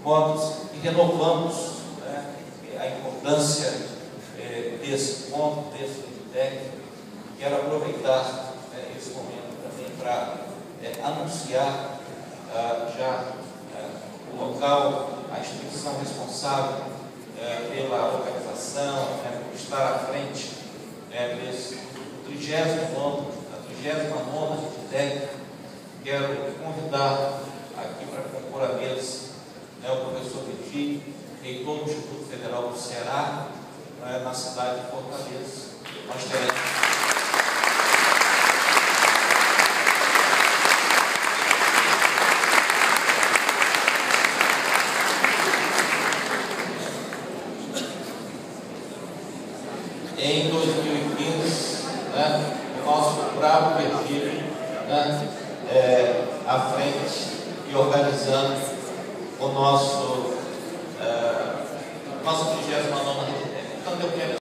modos e renovamos, né, a importância desse ponto, desse DEC. Quero aproveitar esse momento também para anunciar já o local, a instituição responsável pela organização, por estar à frente desse 39ª DEC. Quero convidar aqui para compor a mesa o professor Virgílio, reitor do Instituto Federal do Ceará, na cidade de Fortaleza. Nós teremos em 2015, o nosso bravo Virgílio à frente e organizando o nosso 39ª DEC. Então, eu quero